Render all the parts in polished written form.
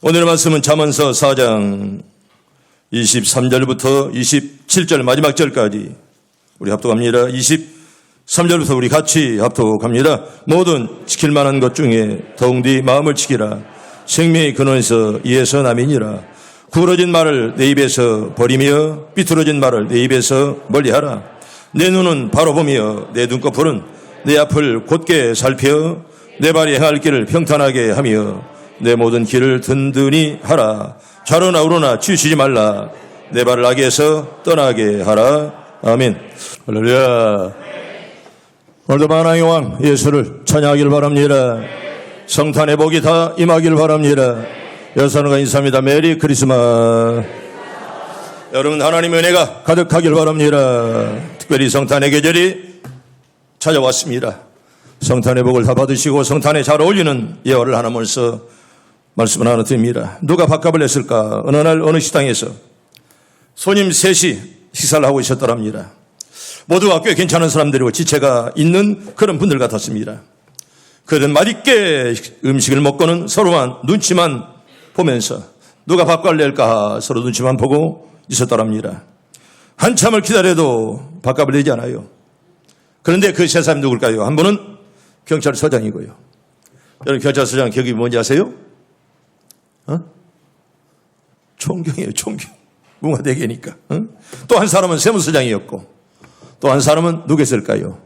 오늘의 말씀은 잠언서 4장 23절부터 27절 마지막 절까지 우리 합독합니다. 23절부터 우리 같이 합독합니다. 모든 지킬 만한 것 중에 더욱 네 마음을 지키라. 생명의 근원에서 이에서 남이니라. 구부러진 말을 내 입에서 버리며 삐뚤어진 말을 내 입에서 멀리하라. 내 눈은 바로 보며 내 눈꺼풀은 내 앞을 곧게 살펴 내 발이 행할 길을 평탄하게 하며 내 모든 길을 든든히 하라. 좌로나 우로나 치우치지 말라. 내 발을 악에서 떠나게 하라. 아멘. 할렐루야. 오늘도 만왕의 왕 예수를 찬양하길 바랍니다. 성탄의 복이 다 임하길 바랍니다. 여러분과 인사합니다. 메리 크리스마스. 여러분, 하나님의 은혜가 가득하길 바랍니다. 특별히 성탄의 계절이 찾아왔습니다. 성탄의 복을 다 받으시고 성탄에 잘 어울리는 예화를 하나면서 말씀을 하나 드립니다. 누가 밥값을 냈을까? 어느 날 어느 식당에서 손님 셋이 식사를 하고 있었더랍니다. 모두가 꽤 괜찮은 사람들이고 지체가 있는 그런 분들 같았습니다. 그들은 맛있게 음식을 먹고는 서로만 눈치만 보면서 누가 밥값을 낼까 서로 눈치만 보고 있었더랍니다. 한참을 기다려도 밥값을 내지 않아요. 그런데 그 세 사람이 누굴까요? 한 분은 경찰서장이고요. 여러분, 경찰서장 격이 뭔지 아세요? 총경이에요, 총경. 무화대계니까. 또 한 사람은 세무서장이었고 또 한 사람은 누구였을까요?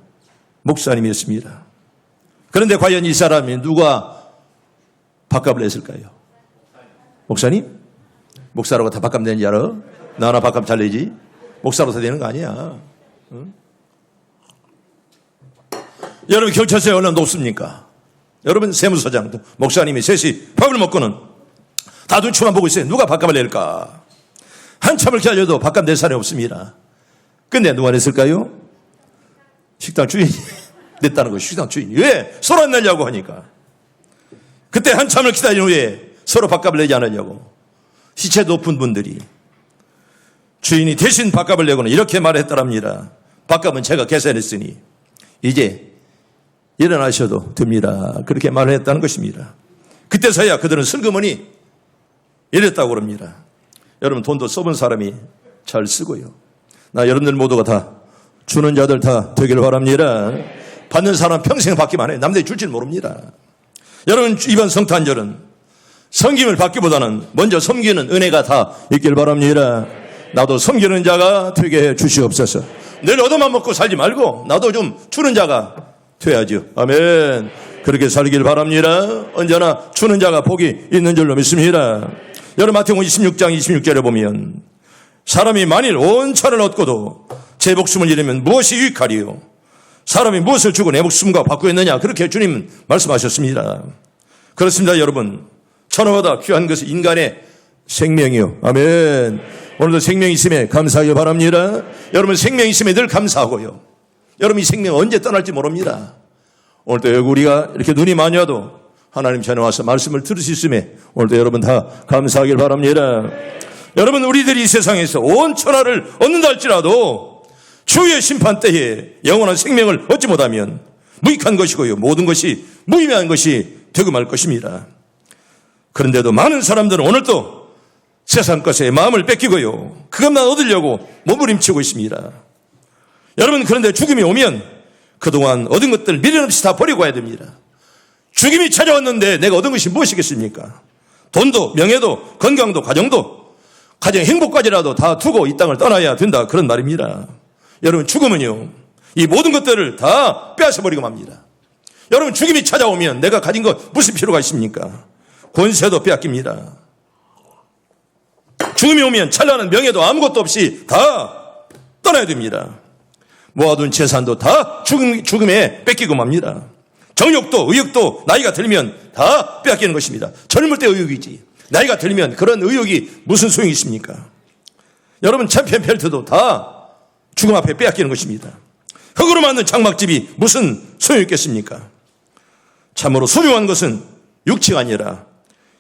목사님이었습니다. 그런데 과연 이 사람이 누가 밥값을 냈을까요? 목사님? 목사라고 다 밥값 내는지 알아? 나 하나 밥값 잘 내지? 목사로 다 되는 거 아니야. 여러분, 경찰서에 얼마나 높습니까? 여러분, 세무서장도 목사님이 셋이 밥을 먹고는 다 눈치만 보고 있어요. 누가 밥값을 낼까? 한참을 기다려도 밥값 낼 사람이 없습니다. 근데 누가 냈을까요? 식당 주인이 냈다는 거예요. 식당 주인이. 왜? 서로 안 내려고 하니까. 그때 한참을 기다린 후에 서로 밥값을 내지 않으려고 시체 높은 분들이 주인이 대신 밥값을 내고는 이렇게 말했더랍니다. 밥값은 제가 계산했으니 이제 일어나셔도 됩니다. 그렇게 말을 했다는 것입니다. 그때서야 그들은 슬그머니 이랬다고 그럽니다. 여러분, 돈도 써본 사람이 잘 쓰고요. 나 여러분들 모두가 다 주는 자들 다 되기를 바랍니다. 받는 사람 평생 받기만 해요. 남들이 줄 줄 모릅니다. 여러분, 이번 성탄절은 섬김을 받기보다는 먼저 섬기는 은혜가 다 있길 바랍니다. 나도 섬기는 자가 되게 해 주시옵소서. 늘 얻어만 먹고 살지 말고 나도 좀 주는 자가 돼야죠. 아멘. 그렇게 살길 바랍니다. 언제나 주는 자가 복이 있는 줄로 믿습니다. 여러분, 마태복음 26장 26절에 보면 사람이 만일 온 천을 얻고도 제 목숨을 잃으면 무엇이 유익하리요? 사람이 무엇을 주고 내 목숨과 바꾸겠느냐? 그렇게 주님 말씀하셨습니다. 그렇습니다. 여러분, 천하보다 귀한 것은 인간의 생명이요. 아멘. 오늘도 생명이 있음에 감사하길 바랍니다. 여러분, 생명이 있음에 늘 감사하고요. 여러분, 이 생명 언제 떠날지 모릅니다. 오늘도 여기 우리가 이렇게 눈이 많이 와도 하나님 전에 와서 말씀을 들을 수 있음에 오늘도 여러분 다 감사하길 바랍니다. 여러분, 우리들이 이 세상에서 온 천하를 얻는다 할지라도 주의 심판 때에 영원한 생명을 얻지 못하면 무익한 것이고요. 모든 것이 무의미한 것이 되고 말 것입니다. 그런데도 많은 사람들은 오늘도 세상 것에 마음을 뺏기고요. 그것만 얻으려고 몸부림치고 있습니다. 여러분, 그런데 죽음이 오면 그동안 얻은 것들 미련 없이 다 버리고 와야 됩니다. 죽음이 찾아왔는데 내가 얻은 것이 무엇이겠습니까? 돈도, 명예도, 건강도, 가정도, 가정 행복까지라도 다 두고 이 땅을 떠나야 된다. 그런 말입니다. 여러분, 죽음은요, 이 모든 것들을 다 빼앗아버리고 맙니다. 여러분, 죽음이 찾아오면 내가 가진 것 무슨 필요가 있습니까? 권세도 빼앗깁니다. 죽음이 오면 찬란한 명예도 아무것도 없이 다 떠나야 됩니다. 모아둔 재산도 다 죽음에 뺏기고 맙니다. 정욕도 의욕도 나이가 들면 다 빼앗기는 것입니다. 젊을 때 의욕이지 나이가 들면 그런 의욕이 무슨 소용이 있습니까? 여러분, 챔피언 벨트도 다 죽음 앞에 빼앗기는 것입니다. 흙으로 만든 장막집이 무슨 소용이 있겠습니까? 참으로 소중한 것은 육체가 아니라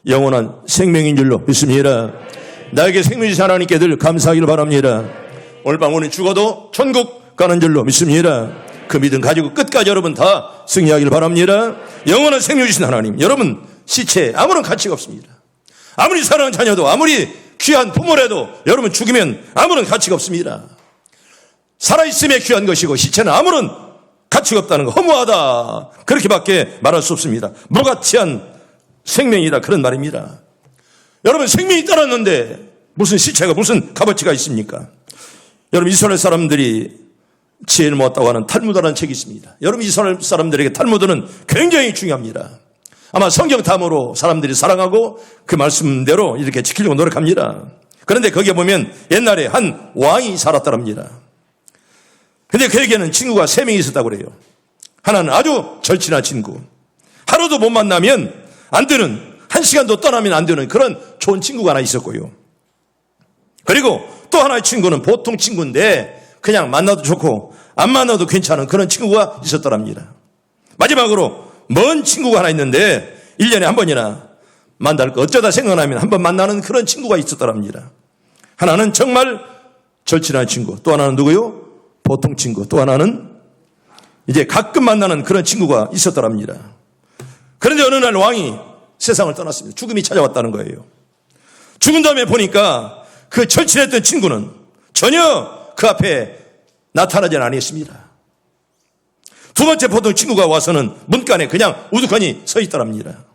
영원한 생명인 줄로 믿습니다. 나에게 생명 주신 하나님께 늘 감사하기를 바랍니다. 오늘 밤 오늘 죽어도 천국 가는 줄로 믿습니다. 그 믿음 가지고 끝까지 여러분 다 승리하기를 바랍니다. 영원한 생명 주신 하나님, 여러분 시체에 아무런 가치가 없습니다. 아무리 사랑하는 자녀도, 아무리 귀한 부모라도 여러분 죽으면 아무런 가치가 없습니다. 살아있음에 귀한 것이고 시체는 아무런 가치가 없다는 거, 허무하다, 그렇게밖에 말할 수 없습니다. 무가치한 생명이다, 그런 말입니다. 여러분, 생명이 떨어졌는데 무슨 시체가 무슨 값어치가 있습니까? 여러분, 이스라엘 사람들이 지혜를 모았다고 하는 탈무드라는 책이 있습니다. 여러분, 이스라엘 사람들에게 탈무드는 굉장히 중요합니다. 아마 성경 다음으로 사람들이 사랑하고 그 말씀대로 이렇게 지키려고 노력합니다. 그런데 거기에 보면 옛날에 한 왕이 살았더랍니다. 근데 그에게는 친구가 3명이 있었다고 그래요. 하나는 아주 절친한 친구, 하루도 못 만나면 안 되는, 1시간도 떠나면 안 되는 그런 좋은 친구가 하나 있었고요. 그리고 또 하나의 친구는 보통 친구인데 그냥 만나도 좋고 안 만나도 괜찮은 그런 친구가 있었더랍니다. 마지막으로 먼 친구가 하나 있는데 1년에 한 번이나 만날 거 어쩌다 생각나면 한 번 만나는 그런 친구가 있었더랍니다. 하나는 정말 절친한 친구, 또 하나는 누구요? 보통 친구, 또 하나는 이제 가끔 만나는 그런 친구가 있었더랍니다. 그런데 어느 날 왕이 세상을 떠났습니다. 죽음이 찾아왔다는 거예요. 죽은 다음에 보니까 그 절친했던 친구는 전혀 그 앞에 나타나지 않았습니다. 두 번째 보통 친구가 와서는 문간에 그냥 우두커니 서 있더랍니다.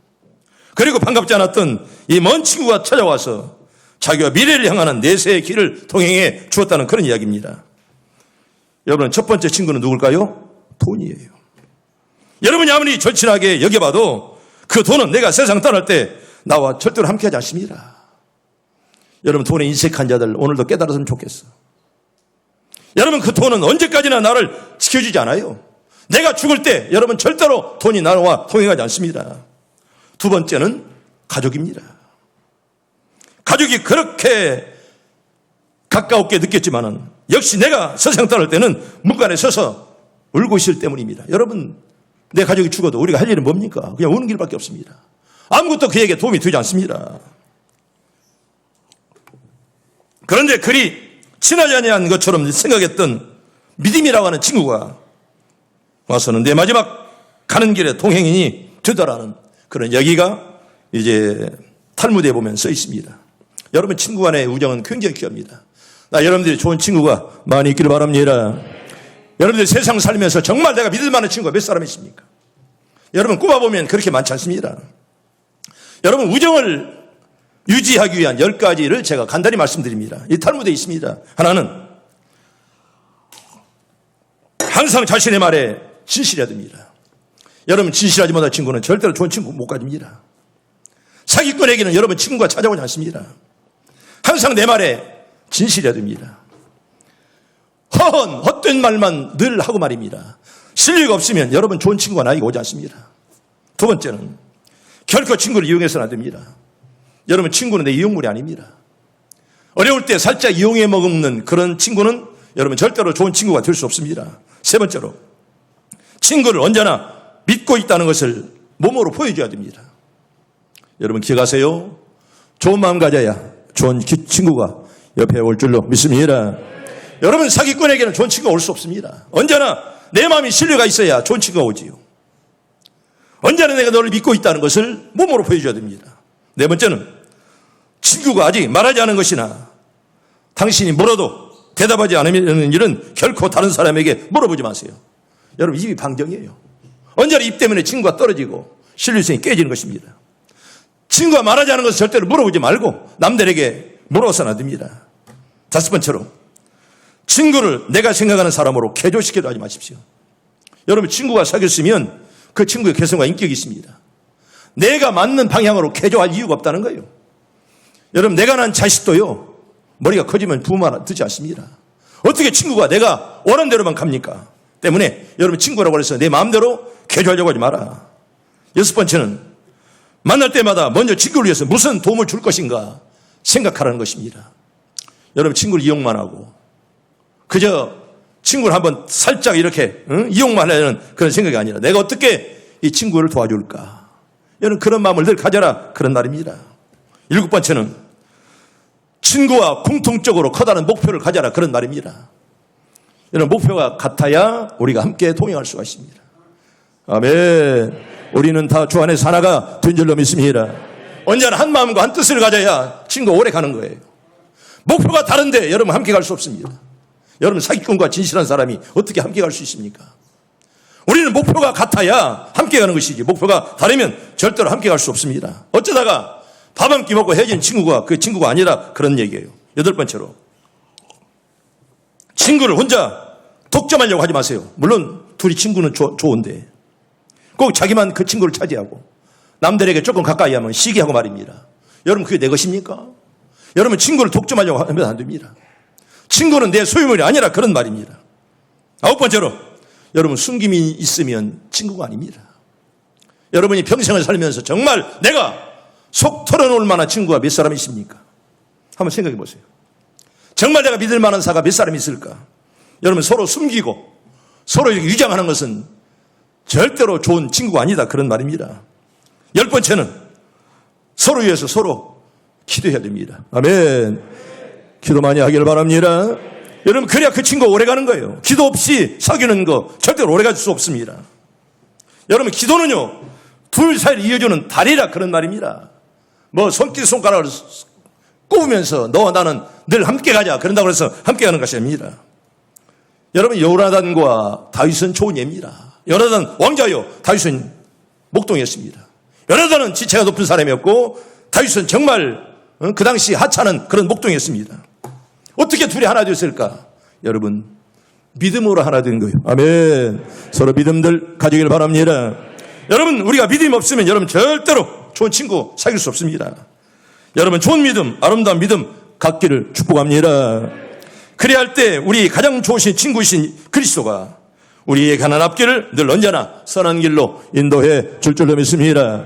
그리고 반갑지 않았던 이 먼 친구가 찾아와서 자기와 미래를 향하는 내세의 길을 동행해 주었다는 그런 이야기입니다. 여러분, 첫 번째 친구는 누굴까요? 돈이에요. 여러분이 아무리 절친하게 여겨봐도 그 돈은 내가 세상 떠날 때 나와 절대로 함께하지 않습니다. 여러분, 돈에 인색한 자들 오늘도 깨달았으면 좋겠어. 여러분, 그 돈은 언제까지나 나를 지켜주지 않아요. 내가 죽을 때 여러분 절대로 돈이 나와 동행하지 않습니다. 두 번째는 가족입니다. 가족이 그렇게 가까웠게 느꼈지만은 역시 내가 세상 떠날 때는 문간에 서서 울고 있을 때문입니다. 여러분, 내 가족이 죽어도 우리가 할 일은 뭡니까? 그냥 우는 길밖에 없습니다. 아무것도 그에게 도움이 되지 않습니다. 그런데 그리 친하지 아니한 것처럼 생각했던 믿음이라고 하는 친구가 와서는 내 마지막 가는 길에 동행인이 되더라는 그런 이야기가 이제 탈무드에 보면 써 있습니다. 여러분, 친구 간의 우정은 굉장히 귀합니다. 여러분들이 좋은 친구가 많이 있기를 바랍니다. 여러분들 세상 살면서 정말 내가 믿을 만한 친구가 몇 사람 있습니까? 여러분, 꼽아보면 그렇게 많지 않습니다. 여러분, 우정을 유지하기 위한 10가지를 제가 간단히 말씀드립니다. 이 탈무드에 있습니다. 하나는 항상 자신의 말에 진실해야 됩니다. 여러분, 진실하지 못한 친구는 절대로 좋은 친구 못 가집니다. 사기꾼에게는 여러분 친구가 찾아오지 않습니다. 항상 내 말에 진실해야 됩니다. 헛된 말만 늘 하고 말입니다. 실리가 없으면 여러분 좋은 친구가 나에게 오지 않습니다. 두 번째는 결코 친구를 이용해서는 안 됩니다. 여러분, 친구는 내 이용물이 아닙니다. 어려울 때 살짝 이용해 먹는 그런 친구는 여러분 절대로 좋은 친구가 될 수 없습니다. 세 번째로 친구를 언제나 믿고 있다는 것을 몸으로 보여줘야 됩니다. 여러분, 기억하세요. 좋은 마음 가져야 좋은 친구가 옆에 올 줄로 믿습니다. 여러분, 사기꾼에게는 좋은 친구가 올 수 없습니다. 언제나 내 마음이 신뢰가 있어야 좋은 친구가 오지요. 언제나 내가 너를 믿고 있다는 것을 몸으로 보여줘야 됩니다. 네 번째는 친구가 아직 말하지 않은 것이나 당신이 물어도 대답하지 않으면 일은 결코 다른 사람에게 물어보지 마세요. 여러분, 입이 방정이에요. 언제나 입 때문에 친구가 떨어지고 신뢰성이 깨지는 것입니다. 친구가 말하지 않은 것을 절대로 물어보지 말고 남들에게 물어서는 안 됩니다. 다섯 번째로 친구를 내가 생각하는 사람으로 개조시키려 하지 마십시오. 여러분, 친구가 사귀었으면 그 친구의 개성과 인격이 있습니다. 내가 맞는 방향으로 개조할 이유가 없다는 거예요. 여러분, 내가 낳은 자식도요, 머리가 커지면 부모 말 듣지 않습니다. 어떻게 친구가 내가 원하는 대로만 갑니까? 때문에 여러분, 친구라고 해서 내 마음대로 개조하려고 하지 마라. 여섯 번째는 만날 때마다 먼저 친구를 위해서 무슨 도움을 줄 것인가 생각하라는 것입니다. 여러분, 친구를 이용만 하고 그저 친구를 한번 살짝 이렇게 이용만 하려는 그런 생각이 아니라 내가 어떻게 이 친구를 도와줄까, 여러분, 그런 마음을 늘 가져라, 그런 말입니다. 일곱 번째는 친구와 공통적으로 커다란 목표를 가져라, 그런 말입니다. 여러분, 목표가 같아야 우리가 함께 동행할 수가 있습니다. 아멘. 우리는 다 주 안에서 하나가 된 줄로 믿습니다. 언제나 한 마음과 한 뜻을 가져야 친구가 오래 가는 거예요. 목표가 다른데 여러분 함께 갈 수 없습니다. 여러분 사기꾼과 진실한 사람이 어떻게 함께 갈 수 있습니까? 우리는 목표가 같아야 함께 가는 것이지 목표가 다르면 절대로 함께 갈 수 없습니다. 어쩌다가 밥 한 끼 먹고 헤어진 친구가 그 친구가 아니라 그런 얘기예요. 8번째로 친구를 혼자 독점하려고 하지 마세요. 물론 둘이 친구는 좋은데 꼭 자기만 그 친구를 차지하고 남들에게 조금 가까이 하면 시기하고 말입니다. 여러분 그게 내 것입니까? 여러분 친구를 독점하려고 하면 안 됩니다. 친구는 내 소유물이 아니라 그런 말입니다. 9번째로 여러분 숨김이 있으면 친구가 아닙니다. 여러분이 평생을 살면서 정말 내가 속 털어놓을 만한 친구가 몇 사람 있습니까? 한번 생각해 보세요. 정말 내가 믿을 만한 사가 몇 사람이 있을까? 여러분 서로 숨기고 서로 위장하는 것은 절대로 좋은 친구가 아니다 그런 말입니다. 10번째는 서로 위해서 서로 기도해야 됩니다. 아멘. 기도 많이 하기를 바랍니다. 여러분 그래야 그 친구가 오래 가는 거예요. 기도 없이 사귀는 거 절대로 오래 갈 수 없습니다. 여러분 기도는요 둘 사이를 이어주는 다리라 그런 말입니다. 뭐 손길 손가락을 꼽으면서 너와 나는 늘 함께 가자 그런다고 해서 함께 가는 것이 아닙니다. 여러분 요나단과 다윗은 좋은 예입니다. 요나단 왕자요 다윗은 목동이었습니다. 요나단은 지체가 높은 사람이었고 다윗은 정말 그 당시 하찮은 그런 목동이었습니다. 어떻게 둘이 하나 되었을까? 여러분 믿음으로 하나 된 거예요. 아멘. 서로 믿음들 가지길 바랍니다. 여러분 우리가 믿음 없으면 여러분 절대로 좋은 친구 사귈 수 없습니다. 여러분 좋은 믿음 아름다운 믿음 갖기를 축복합니다. 그래야 할 때 우리 가장 좋으신 친구이신 그리스도가 우리의 가난 앞길을 늘 언제나 선한 길로 인도해 줄 줄로 믿습니다.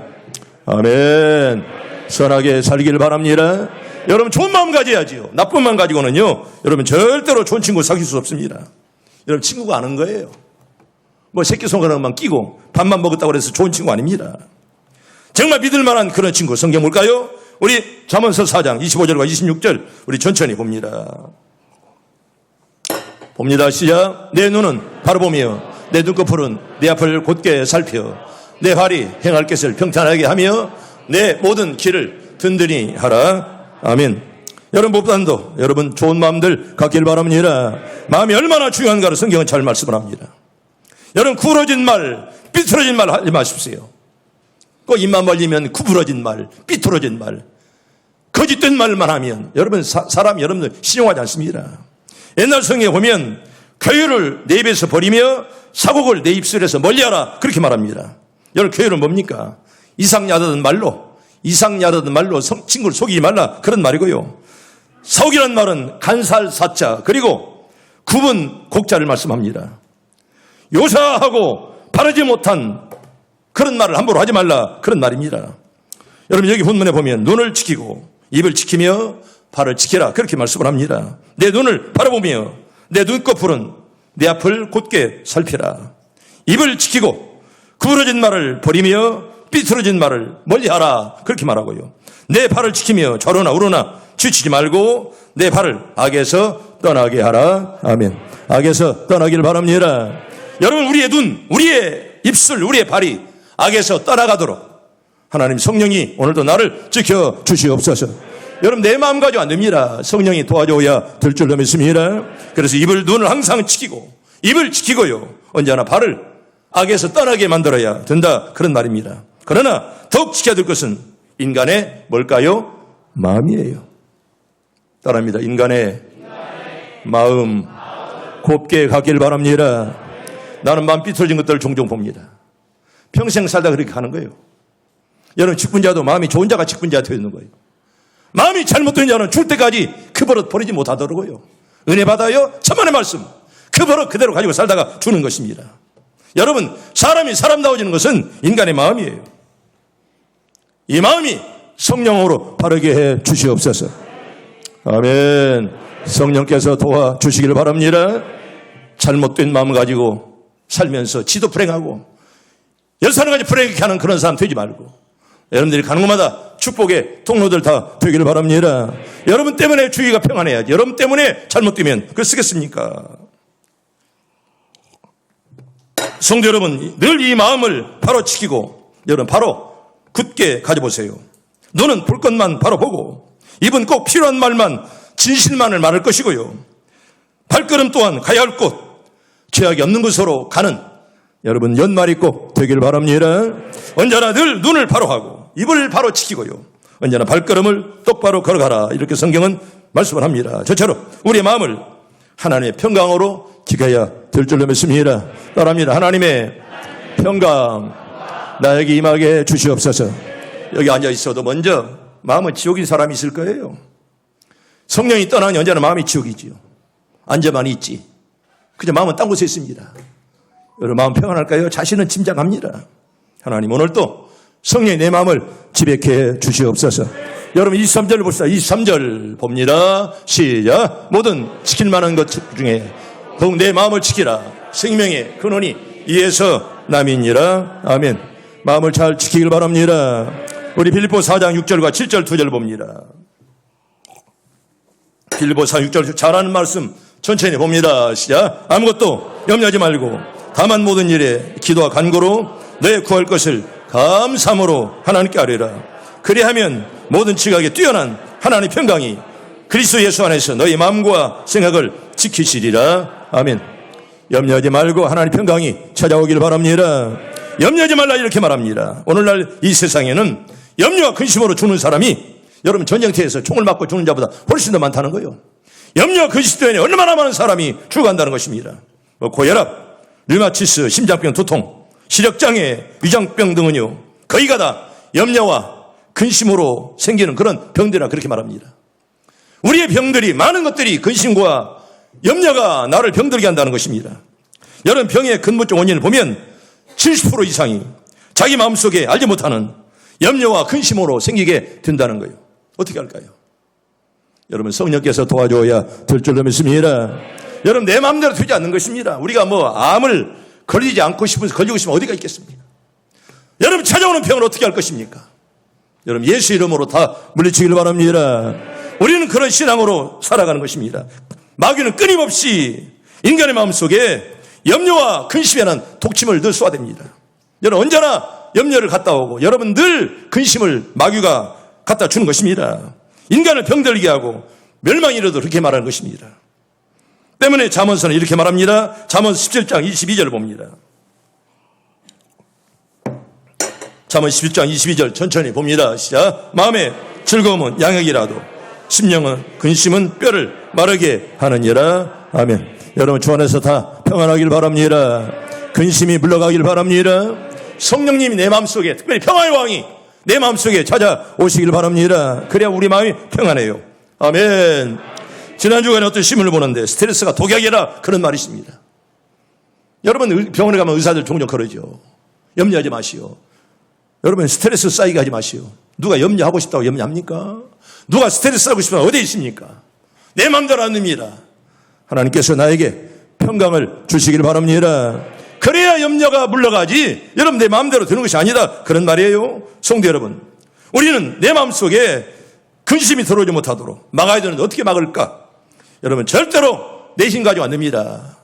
아멘. 선하게 살기를 바랍니다. 여러분 좋은 마음 가져야지요. 나쁜 마음 가지고는요 여러분 절대로 좋은 친구 사귈 수 없습니다. 여러분 친구가 아는 거예요. 뭐 새끼손가락만 끼고 밥만 먹었다고 해서 좋은 친구 아닙니다. 정말 믿을 만한 그런 친구 성경 볼까요? 우리 잠언서 4장 25절과 26절 우리 천천히 봅니다. 시작. 내 눈은 바로 보며 내 눈꺼풀은 내 앞을 곧게 살펴 내 발이 행할 것을 평탄하게 하며 내 모든 길을 든든히 하라. 아멘. 여러분 무엇보다도 여러분 좋은 마음들 갖길 바랍니다. 마음이 얼마나 중요한가를 성경은 잘 말씀을 합니다. 여러분 구부러진 말 삐뚤어진 말 하지 마십시오. 꼭 입만 벌리면 구부러진 말 삐뚤어진 말 거짓된 말만 하면 여러분 사람 여러분들 신용하지 않습니다. 옛날 성경에 보면 교율을 내 입에서 버리며 사곡을 내 입술에서 멀리하라 그렇게 말합니다. 여러분 교율은 뭡니까? 이상야다든 말로 친구를 속이지 말라 그런 말이고요. 사옥이라는 말은 간살사자 그리고 구분 곡자를 말씀합니다. 요사하고 바르지 못한 그런 말을 함부로 하지 말라 그런 말입니다. 여러분 여기 본문에 보면 눈을 지키고 입을 지키며 발을 지키라 그렇게 말씀을 합니다. 내 눈을 바라보며 내 눈꺼풀은 내 앞을 곧게 살피라. 입을 지키고 구부러진 말을 버리며 삐뚤어진 말을 멀리하라 그렇게 말하고요. 내 발을 지키며 좌로나 우로나 지치지 말고 내 발을 악에서 떠나게 하라. 아멘. 악에서 떠나기를 바랍니다. 여러분 우리의 눈, 우리의 입술, 우리의 발이 악에서 떠나가도록 하나님 성령이 오늘도 나를 지켜주시옵소서. 여러분 내 마음 가지고 안 됩니다. 성령이 도와줘야 될 줄로 믿습니다. 그래서 입을 눈을 항상 지키고 입을 지키고요. 언제나 발을 악에서 떠나게 만들어야 된다 그런 말입니다. 그러나 더욱 지켜야 될 것은 인간의 뭘까요? 마음이에요. 따라합니다. 인간의 마음 곱게 갖길 바랍니다. 나는 마음 삐뚤어진 것들을 종종 봅니다. 평생 살다 그렇게 하는 거예요. 여러분 직분자도 마음이 좋은 자가 직분자가 되어 있는 거예요. 마음이 잘못된 자는 줄 때까지 그 버릇 버리지 못하더라고요. 은혜 받아요? 천만의 말씀. 그 버릇 그대로 가지고 살다가 주는 것입니다. 여러분 사람이 사람다워지는 것은 인간의 마음이에요. 이 마음이 성령으로 바르게 해 주시옵소서. 아멘. 성령께서 도와주시기를 바랍니다. 잘못된 마음 가지고 살면서 지도 불행하고 열사는까지 불행하게 하는 그런 사람 되지 말고 여러분들이 가는 곳마다 축복의 통로들 다 되기를 바랍니다. 여러분 때문에 주위가 평안해야지. 여러분 때문에 잘못되면 그걸 쓰겠습니까? 성도 여러분 늘 이 마음을 바로 지키고 여러분 바로 굳게 가져보세요. 눈은 볼 것만 바로 보고 입은 꼭 필요한 말만 진실만을 말할 것이고요. 발걸음 또한 가야 할 곳, 죄악이 없는 곳으로 가는 여러분 연말이 꼭 되길 바랍니다. 언제나 늘 눈을 바로 하고 입을 바로 지키고요. 언제나 발걸음을 똑바로 걸어가라. 이렇게 성경은 말씀을 합니다. 저처럼 우리의 마음을 하나님의 평강으로 지켜야 될 줄로 믿습니다. 따라합니다. 하나님의 평강 나에게 임하게 주시옵소서. 여기 앉아 있어도 먼저 마음은 지옥인 사람이 있을 거예요. 성령이 떠나니 언제나 마음이 지옥이지요. 앉아만 있지. 그저 마음은 딴 곳에 있습니다. 여러분 마음 평안할까요? 자신은 짐작합니다. 하나님 오늘 또 성령이 내 마음을 지배케 해 주시옵소서. 여러분 23절 봅시다. 23절 봅니다. 시작. 모든 지킬 만한 것 중에 더욱 내 마음을 지키라. 생명의 근원이 이에서 남이니라. 아멘. 마음을 잘 지키길 바랍니다. 우리 빌립보 4장 6절과 7절 2절 봅니다. 빌립보 4장 6절 잘하는 말씀 천천히 봅니다. 시작. 아무것도 염려하지 말고 다만 모든 일에 기도와 간구로 너의 구할 것을 감사함으로 하나님께 아뢰라. 그리하면 모든 지각에 뛰어난 하나님의 평강이 그리스도 예수 안에서 너희 마음과 생각을 지키시리라. 아멘. 염려하지 말고 하나님의 평강이 찾아오길 바랍니다. 염려하지 말라 이렇게 말합니다. 오늘날 이 세상에는 염려와 근심으로 죽는 사람이 여러분 전쟁터에서 총을 맞고 죽는 자보다 훨씬 더 많다는 거예요. 염려와 근심 때문에 얼마나 많은 사람이 죽어간다는 것입니다. 고혈압, 류마티스, 심장병, 두통, 시력장애, 위장병 등은요 거의가 다 염려와 근심으로 생기는 그런 병들이라 그렇게 말합니다. 우리의 병들이 많은 것들이 근심과 염려가 나를 병들게 한다는 것입니다. 여러분 병의 근본적 원인을 보면 70% 이상이 자기 마음속에 알지 못하는 염려와 근심으로 생기게 된다는 거예요. 어떻게 할까요? 여러분 성령께서 도와줘야 될 줄로 믿습니다. 여러분 내 마음대로 되지 않는 것입니다. 우리가 암을 걸리지 않고 싶어서 걸리고 싶으면 어디가 있겠습니까? 여러분 찾아오는 병을 어떻게 할 것입니까? 여러분 예수 이름으로 다 물리치기를 바랍니다. 우리는 그런 신앙으로 살아가는 것입니다. 마귀는 끊임없이 인간의 마음속에 염려와 근심에 대한 독침을 늘 쏘아댑니다. 여러분 언제나 염려를 갖다 오고 여러분 늘 근심을 마귀가 갖다 주는 것입니다. 인간을 병들게 하고 멸망이 이르도록 그렇게 말하는 것입니다. 때문에 잠언서는 이렇게 말합니다. 잠언 17장 22절 봅니다. 잠언 11장 22절 천천히 봅니다. 시작. 마음의 즐거움은 양액이라도 심령은 근심은 뼈를 마르게 하느니라. 아멘. 여러분 주 안에서 다 평안하길 바랍니다. 근심이 물러가길 바랍니다. 성령님이 내 마음속에 특별히 평화의 왕이 내 마음속에 찾아오시길 바랍니다. 그래야 우리 마음이 평안해요. 아멘. 지난주간에 어떤 신문을 보는데 스트레스가 독약이라 그런 말이 있습니다. 여러분 병원에 가면 의사들 종종 그러죠. 염려하지 마시오. 여러분 스트레스 쌓이게 하지 마시오. 누가 염려하고 싶다고 염려합니까? 누가 스트레스 하고 싶다고 어디에 있습니까? 내 마음대로 안 됩니다. 하나님께서 나에게 평강을 주시길 바랍니다. 그래야 염려가 물러가지 여러분 내 마음대로 되는 것이 아니다 그런 말이에요. 성도 여러분 우리는 내 마음속에 근심이 들어오지 못하도록 막아야 되는데 어떻게 막을까? 여러분 절대로 내 힘 가지고 안 됩니다.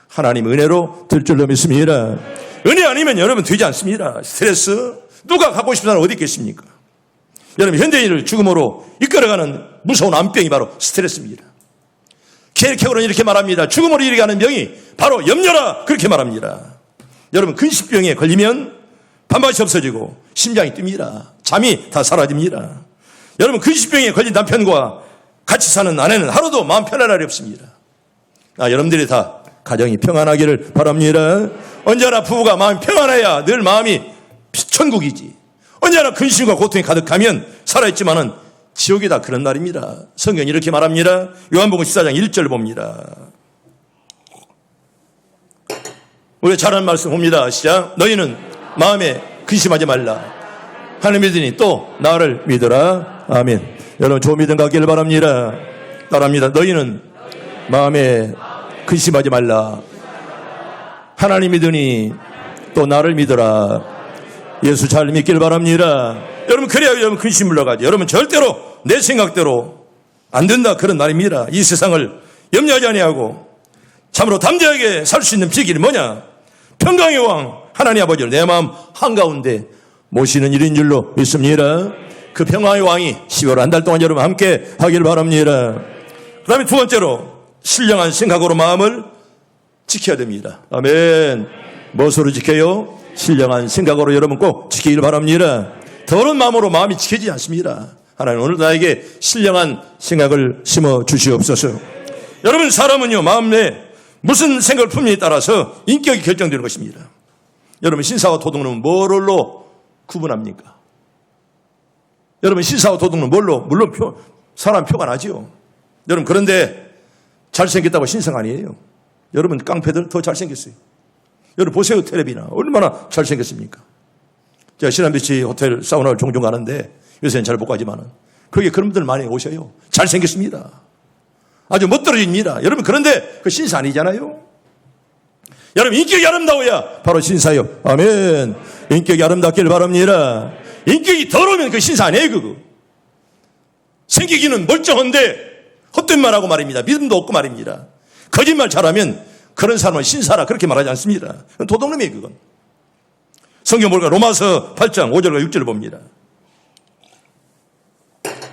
하나님 은혜로 될 줄로 믿습니다. 은혜 아니면 여러분 되지 않습니다. 스트레스 누가 갖고 싶은 사람 어디 있겠습니까? 여러분 현대인을 죽음으로 이끌어가는 무서운 암병이 바로 스트레스입니다. 케르케고는 이렇게 말합니다. 죽음으로 이르게 병이 바로 염려라 그렇게 말합니다. 여러분 근심병에 걸리면 밥맛이 없어지고 심장이 뜁니다. 잠이 다 사라집니다. 여러분 근심병에 걸린 남편과 같이 사는 아내는 하루도 마음 편안할 날이 없습니다. 여러분들이 다 가정이 평안하기를 바랍니다. 언제나 부부가 마음이 평안해야 늘 마음이 천국이지. 언제나 근심과 고통이 가득하면 살아있지만은 지옥이다 그런 말입니다. 성경이 이렇게 말합니다. 요한복음 14장 1절 봅니다. 우리 잘하는 말씀 봅니다. 시작. 너희는 마음에 근심하지 말라. 하나님 믿으니 또 나를 믿어라. 아멘. 여러분 좋은 믿음 갖기를 바랍니다. 따라합니다. 너희는 마음에 근심하지 말라. 하나님 믿으니 또 나를 믿어라. 예수 잘 믿기를 바랍니다. 여러분 그래야 여러분 근심 물러가죠. 여러분 절대로 내 생각대로 안 된다 그런 말입니다. 이 세상을 염려하지 아니하고 참으로 담대하게 살 수 있는 비결이 뭐냐? 평강의 왕 하나님 아버지를 내 마음 한가운데 모시는 일인 줄로 믿습니다. 그 평화의 왕이 10월 한 달 동안 여러분 함께 하길 바랍니다. 그 다음에 두 번째로 신령한 생각으로 마음을 지켜야 됩니다. 아멘. 무엇으로 지켜요? 신령한 생각으로 여러분 꼭 지키길 바랍니다. 더러운 마음으로 마음이 지켜지지 않습니다. 하나님 오늘 나에게 신령한 생각을 심어 주시옵소서. 여러분 사람은요 마음에 무슨 생각을 품느냐에 따라서 인격이 결정되는 것입니다. 여러분 신사와 도덕론은 뭘로 구분합니까? 여러분 신사와 도덕론은 뭘로? 물론 사람 표가 나죠. 여러분 그런데 잘생겼다고 신상 아니에요. 여러분 깡패들 더 잘생겼어요. 여러분 보세요 텔레비나 얼마나 잘생겼습니까? 제가 신안비치 호텔 사우나를 종종 가는데 요새는 잘 못 가지만은 거기에 그런 분들 많이 오셔요. 잘생겼습니다. 아주 멋들어집니다. 여러분 그런데 그 신사 아니잖아요. 여러분 인격이 아름다워야 바로 신사요. 아멘. 인격이 아름답길 바랍니다. 인격이 더러우면 그 신사 아니에요. 그거 생기기는 멀쩡한데 헛된 말하고 말입니다. 믿음도 없고 말입니다. 거짓말 잘하면 그런 사람은 신사라 그렇게 말하지 않습니다. 도둑놈이에요 그건. 성경 볼까요? 로마서 8장 5절과 6절을 봅니다.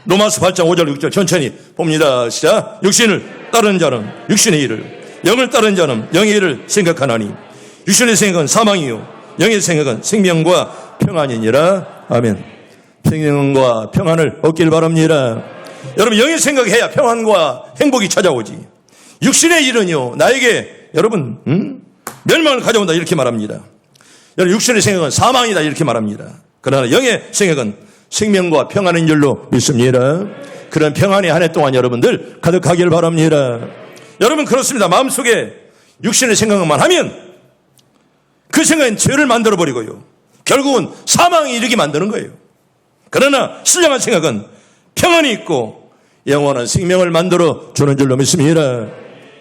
로마서 8장 5절 6절 천천히 봅니다. 시작. 육신을 따르는 자는 육신의 일을, 영을 따르는 자는 영의 일을 생각하나니 육신의 생각은 사망이요 영의 생각은 생명과 평안이니라. 아멘. 생명과 평안을 얻길 바랍니다. 여러분 영의 생각해야 평안과 행복이 찾아오지. 육신의 일은요 나에게 여러분 멸망을 가져온다 이렇게 말합니다. 여러분 육신의 생각은 사망이다 이렇게 말합니다. 그러나 영의 생각은 생명과 평안인 줄로 믿습니다. 그런 평안의 한 해 동안 여러분들 가득하길 바랍니다. 여러분 그렇습니다. 마음속에 육신의 생각만 하면 그 생각은 죄를 만들어버리고요 결국은 사망에 이르게 만드는 거예요. 그러나 신령한 생각은 평안이 있고 영원한 생명을 만들어 주는 줄로 믿습니다.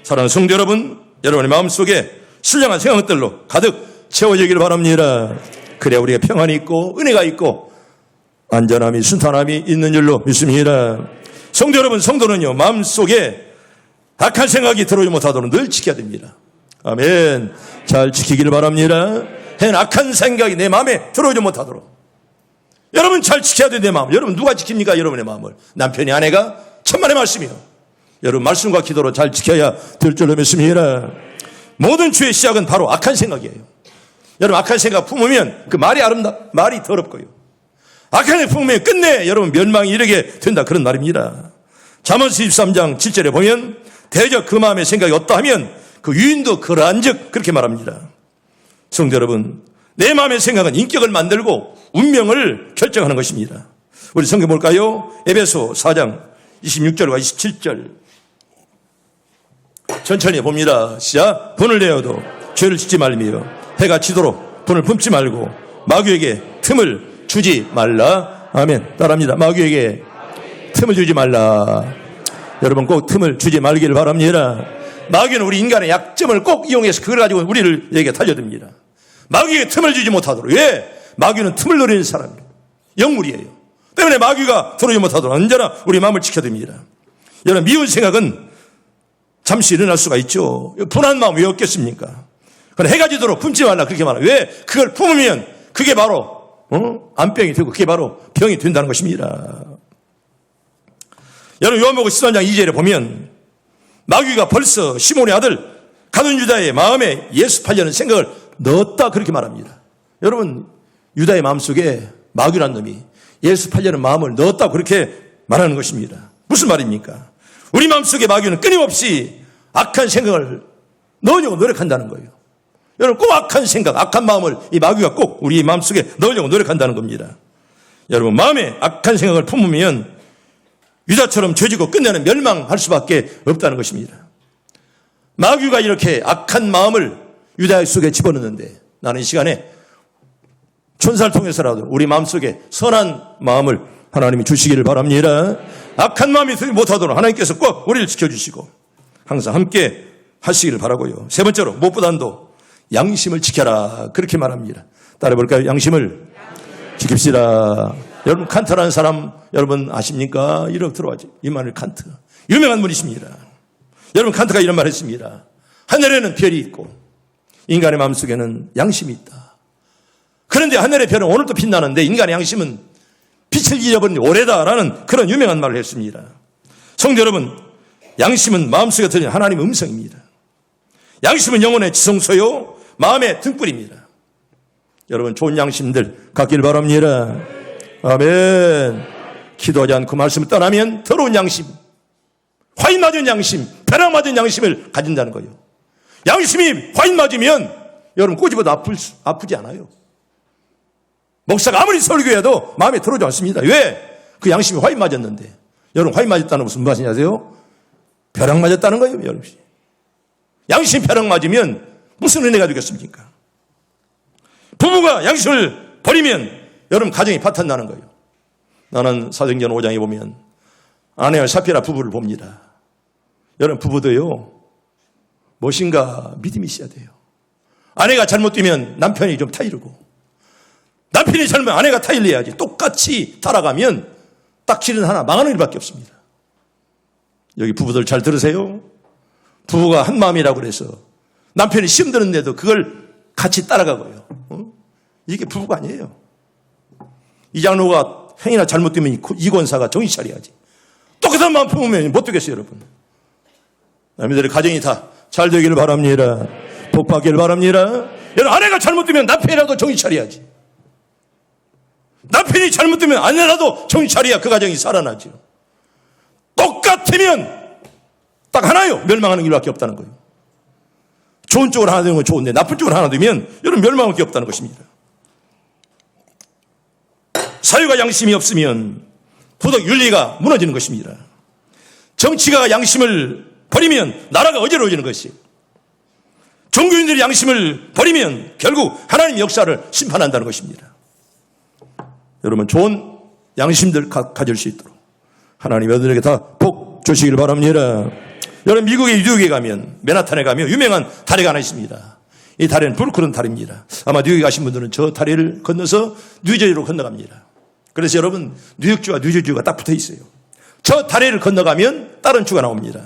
사랑하는 성도 여러분, 여러분의 마음속에 신령한 생각들로 가득 채워지길 바랍니다. 그래야 우리가 평안이 있고 은혜가 있고 안전함이 순탄함이 있는 줄로 믿습니다. 성도 여러분, 성도는요 마음속에 악한 생각이 들어오지 못하도록 늘 지켜야 됩니다. 아멘. 잘 지키길 바랍니다. hen 악한 생각이 내 마음에 들어오지 못하도록 여러분 잘 지켜야 돼. 내 마음. 여러분 누가 지킵니까? 여러분의 마음을. 남편이 아내가 천만의 말씀이요. 여러분 말씀과 기도로 잘 지켜야 될 줄로 믿습니다. 모든 죄의 시작은 바로 악한 생각이에요. 여러분 악한 생각 품으면 그 말이 말이 더럽고요. 악한 생각 품으면 끝내 여러분 멸망이 이르게 된다 그런 말입니다. 잠언서 23장 7절에 보면 대적 그 마음의 생각이 없다 하면 그 유인도 그러한즉 그렇게 말합니다. 성도 여러분 내 마음의 생각은 인격을 만들고 운명을 결정하는 것입니다. 우리 성경 볼까요? 에베소 4장 26절과 27절 천천히 봅니다. 시작. 분을 내어도 죄를 짓지 말며 해가 지도록 분을 품지 말고 마귀에게 틈을 주지 말라. 아멘. 따라합니다. 마귀에게 틈을 주지 말라. 여러분 꼭 틈을 주지 말기를 바랍니다. 마귀는 우리 인간의 약점을 꼭 이용해서 그걸 가지고 우리를 얘기가 달려듭니다. 마귀에게 틈을 주지 못하도록. 왜? 마귀는 틈을 노리는 사람이에요. 영물이에요. 때문에 마귀가 들어오지 못하도록 언제나 우리 마음을 지켜야 됩니다. 여러분 미운 생각은 잠시 일어날 수가 있죠. 분한 마음 왜 없겠습니까? 그럼 해가 지도록 품지 말라 그렇게 말해요. 왜? 그걸 품으면 그게 바로 안병이 되고 그게 바로 병이 된다는 것입니다. 여러분 요한복음 13장 2절에 보면 마귀가 벌써 시몬의 아들 가룟 유다의 마음에 예수 팔려는 생각을 넣었다 그렇게 말합니다. 여러분 유다의 마음속에 마귀란 놈이 예수 팔려는 마음을 넣었다 그렇게 말하는 것입니다. 무슨 말입니까? 우리 마음속에 마귀는 끊임없이 악한 생각을 넣으려고 노력한다는 거예요. 여러분 꼭 악한 생각, 악한 마음을 이 마귀가 꼭 우리 마음속에 넣으려고 노력한다는 겁니다. 여러분 마음에 악한 생각을 품으면 유다처럼 죄지고 끝내는 멸망할 수밖에 없다는 것입니다. 마귀가 이렇게 악한 마음을 유다 속에 집어넣는데 나는 이 시간에 천사를 통해서라도 우리 마음속에 선한 마음을 하나님이 주시기를 바랍니다. 악한 마음이 들지 못하도록 하나님께서 꼭 우리를 지켜주시고 항상 함께 하시기를 바라고요. 세 번째로 무엇보다도 양심을 지켜라 그렇게 말합니다. 따라해볼까요? 양심을 지킵시다. 여러분 칸트라는 사람 여러분 아십니까? 이렇게 들어와지. 이마누엘 칸트 유명한 분이십니다. 여러분 칸트가 이런 말 했습니다. 하늘에는 별이 있고 인간의 마음속에는 양심이 있다. 그런데 하늘의 별은 오늘도 빛나는데 인간의 양심은 빛을 잃어버린 오래다라는 그런 유명한 말을 했습니다. 성도 여러분, 양심은 마음속에 들리는 하나님의 음성입니다. 양심은 영혼의 지성소요 마음의 등불입니다. 여러분 좋은 양심들 갖길 바랍니다. 아멘. 기도하지 않고 말씀을 떠나면 더러운 양심, 화인 맞은 양심, 벼락 맞은 양심을 가진다는 거예요. 양심이 화인 맞으면 여러분 꼬집어도 아프지 않아요. 목사가 아무리 설교해도 마음에 들어오지 않습니다. 왜? 그 양심이 화인 맞았는데. 여러분 화인 맞았다는 무슨 말인지 아세요? 벼락 맞았다는 거예요. 여러분. 양심 벼락 맞으면 무슨 은혜가 되겠습니까? 부부가 양심을 버리면 여러분 가정이 파탄나는 거예요. 나는 사도행전 5장에 보면 아내와 삽비라 부부를 봅니다. 여러분 부부도요 무엇인가 믿음이 있어야 돼요. 아내가 잘못되면 남편이 좀 타이르고, 남편이 잘못하면 아내가 타일러야지. 똑같이 따라가면 딱 길은 하나, 망하는 일밖에 없습니다. 여기 부부들 잘 들으세요. 부부가 한 마음이라고 그래서 남편이 시험 드는데도 그걸 같이 따라가고요. 이게 부부가 아니에요. 이 장로가 행위나 잘못되면 이 권사가 정신 차려야지. 똑같은 마음 품으면 못 되겠어요, 여러분. 남들의 가정이 다 잘 되기를 바랍니다. 복 받기를 바랍니다. 여러분, 아내가 잘못되면 남편이라도 정신 차려야지. 남편이 잘못되면 아내라도 정신 차려야 그 가정이 살아나죠. 똑같으면 딱 하나요. 멸망하는 길밖에 없다는 거예요. 좋은 쪽으로 하나 되는 건 좋은데 나쁜 쪽으로 하나 되면 여러분 멸망할 게 없다는 것입니다. 사유가 양심이 없으면 도덕 윤리가 무너지는 것입니다. 정치가 양심을 버리면 나라가 어지러워지는 것이에요. 종교인들이 양심을 버리면 결국 하나님 역사를 심판한다는 것입니다. 여러분 좋은 양심들 가질 수 있도록 하나님 여러분에게 다 복 주시길 바랍니다. 여러분 미국의 뉴욕에 가면, 맨하탄에 가면 유명한 다리가 하나 있습니다. 이 다리는 브루클린 다리입니다. 아마 뉴욕에 가신 분들은 저 다리를 건너서 뉴저지로 건너갑니다. 그래서 여러분 뉴욕주와 뉴저지가 딱 붙어 있어요. 저 다리를 건너가면 다른 주가 나옵니다.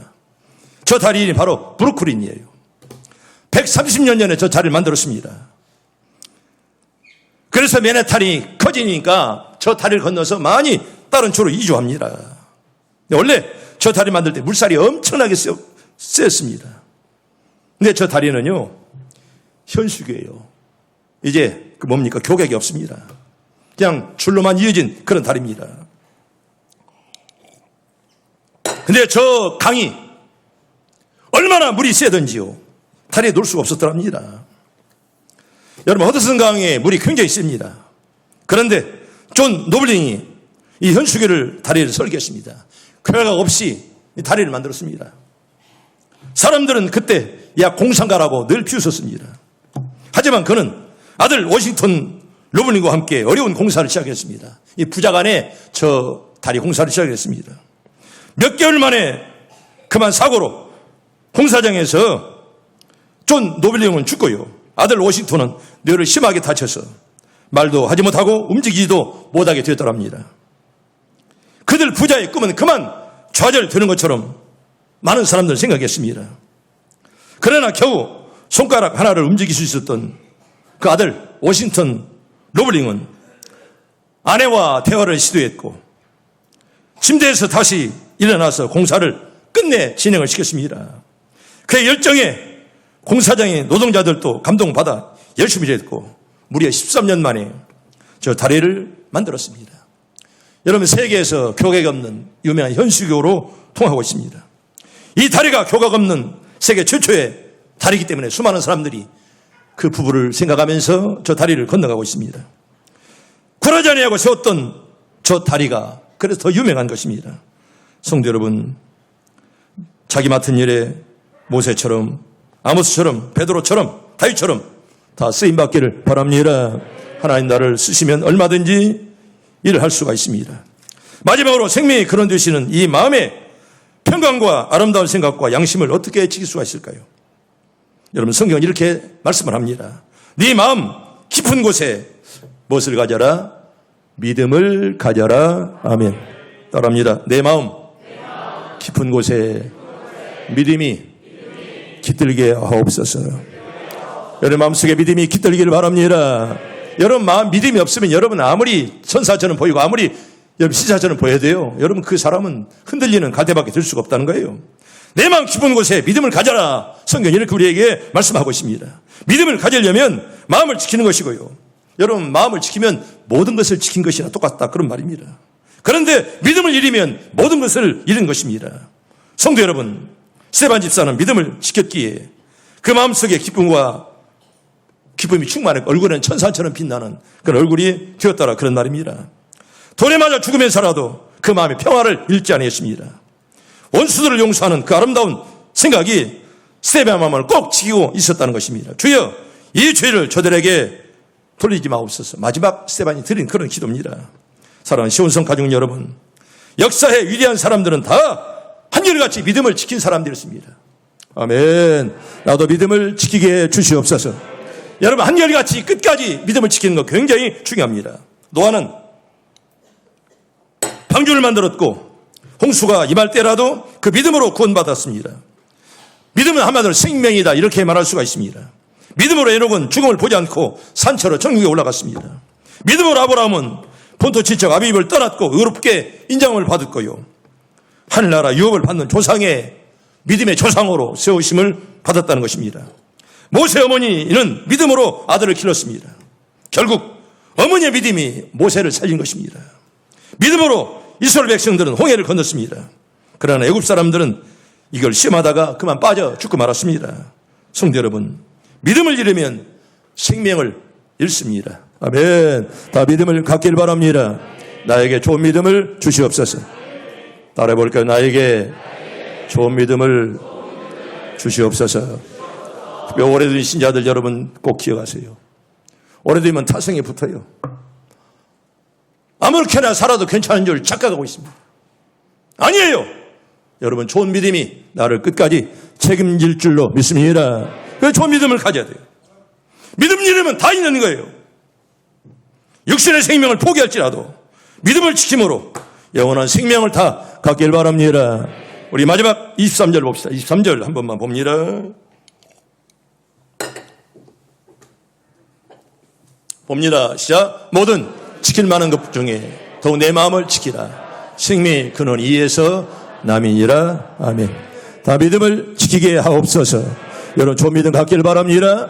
저 다리는 바로 브루클린이에요. 130년 전에 저 다리를 만들었습니다. 그래서 맨하탄이 커지니까 저 다리를 건너서 많이 다른 주로 이주합니다. 원래 저 다리 만들 때 물살이 엄청나게 셌습니다. 근데 저 다리는요 현수교예요. 이제 그 뭡니까? 교객이 없습니다. 그냥 줄로만 이어진 그런 다리입니다. 근데 저 강이 얼마나 물이 세든지요 다리에 놓을 수가 없었더랍니다. 여러분 허드슨 강에 물이 굉장히 셉니다. 그런데 존 노블링이 이 현수교를 다리를 설계했습니다. 교회가 없이 이 다리를 만들었습니다. 사람들은 그때 야 공상가라고 늘 비웃었습니다. 하지만 그는 아들 워싱턴 노블링과 함께 어려운 공사를 시작했습니다. 이 부자간에 저 다리 공사를 시작했습니다. 몇 개월 만에 그만 사고로 공사장에서 존 노블링은 죽고요. 아들 워싱턴은 뇌를 심하게 다쳐서 말도 하지 못하고 움직이지도 못하게 되었더랍니다. 그들 부자의 꿈은 그만 좌절되는 것처럼 많은 사람들은 생각했습니다. 그러나 겨우 손가락 하나를 움직일 수 있었던 그 아들 워싱턴 노블링은 아내와 대화를 시도했고 침대에서 다시 일어나서 공사를 끝내 진행을 시켰습니다. 그의 열정에 공사장의 노동자들도 감동받아 열심히 일했고 무려 13년 만에 저 다리를 만들었습니다. 여러분 세계에서 교객 없는 유명한 현수교로 통하고 있습니다. 이 다리가 교각 없는 세계 최초의 다리이기 때문에 수많은 사람들이 그 부부를 생각하면서 저 다리를 건너가고 있습니다. 구라자니하고 세웠던 저 다리가 그래서 더 유명한 것입니다. 성도 여러분, 자기 맡은 일에 모세처럼 아모스처럼 베드로처럼 다윗처럼 다 쓰임받기를 바랍니다. 하나님 나를 쓰시면 얼마든지 일을 할 수가 있습니다. 마지막으로 생명이 근원 되시는 이 마음의 평강과 아름다운 생각과 양심을 어떻게 지킬 수가 있을까요? 여러분 성경은 이렇게 말씀을 합니다. 네 마음 깊은 곳에 무엇을 가져라? 믿음을 가져라. 아멘. 따라합니다. 내 마음 깊은 곳에 믿음이 깃들게 하옵소서. 여러분 마음속에 믿음이 깃들기를 바랍니다. 여러분 마음 믿음이 없으면 여러분 아무리 천사처럼 보이고 아무리 여러분 시사전을 보여야 돼요. 여러분 그 사람은 흔들리는 갈대밖에 들 수가 없다는 거예요. 내 마음 깊은 곳에 믿음을 가져라. 성경이 이렇게 우리에게 말씀하고 있습니다. 믿음을 가지려면 마음을 지키는 것이고요. 여러분 마음을 지키면 모든 것을 지킨 것이나 똑같다 그런 말입니다. 그런데 믿음을 잃으면 모든 것을 잃은 것입니다. 성도 여러분, 스데반 집사는 믿음을 지켰기에 그 마음속에 기쁨이 충만했고 얼굴에는 천사처럼 빛나는 그런 얼굴이 되었더라 그런 말입니다. 돌에 맞아 죽으면서라도 그 마음의 평화를 잃지 아니했습니다. 원수들을 용서하는 그 아름다운 생각이 스데반의 마음을 꼭 지키고 있었다는 것입니다. 주여, 이 죄를 저들에게 돌리지 마옵소서. 마지막 스데반이 드린 그런 기도입니다. 사랑하는 시온성 가족 여러분, 역사의 위대한 사람들은 다 한결같이 믿음을 지킨 사람들이었습니다. 아멘. 나도 믿음을 지키게 해 주시옵소서. 여러분 한결같이 끝까지 믿음을 지키는 거 굉장히 중요합니다. 노아는 방주를 만들었고 홍수가 임할 때라도 그 믿음으로 구원받았습니다. 믿음은 한마디로 생명이다 이렇게 말할 수가 있습니다. 믿음으로 에녹은 죽음을 보지 않고 산처로 천국에 올라갔습니다. 믿음으로 아브라함은 본토 친척 아비집을 떠났고 의롭게 인정을 받았고요. 하늘나라 유업을 받는 조상의 믿음의 조상으로 세우심을 받았다는 것입니다. 모세 어머니는 믿음으로 아들을 길렀습니다. 결국 어머니의 믿음이 모세를 살린 것입니다. 믿음으로 이스라엘 백성들은 홍해를 건넜습니다. 그러나 애굽 사람들은 이걸 시험하다가 그만 빠져 죽고 말았습니다. 성도 여러분, 믿음을 잃으면 생명을 잃습니다. 아멘. 다 믿음을 갖길 바랍니다. 나에게 좋은 믿음을 주시옵소서. 따라해볼까요? 나에게 좋은 믿음을 주시옵소서. 오래된 신자들 여러분 꼭 기억하세요. 오래되면 타성에 붙어요. 아무렇게나 살아도 괜찮은 줄 착각하고 있습니다. 아니에요. 여러분 좋은 믿음이 나를 끝까지 책임질 줄로 믿습니다. 그래서 좋은 믿음을 가져야 돼요. 믿음 잃으면 다 있는 거예요. 육신의 생명을 포기할지라도 믿음을 지킴으로 영원한 생명을 다 갖길 바랍니다. 우리 마지막 23절 봅시다. 23절 한 번만 봅니다. 봅니다. 시작. 모든 지킬 만한 것 중에 더욱 내 마음을 지키라. 생명의 근원 이에서 남이니라. 아멘. 다 믿음을 지키게 하옵소서. 여러분 좋은 믿음 갖길 바랍니다.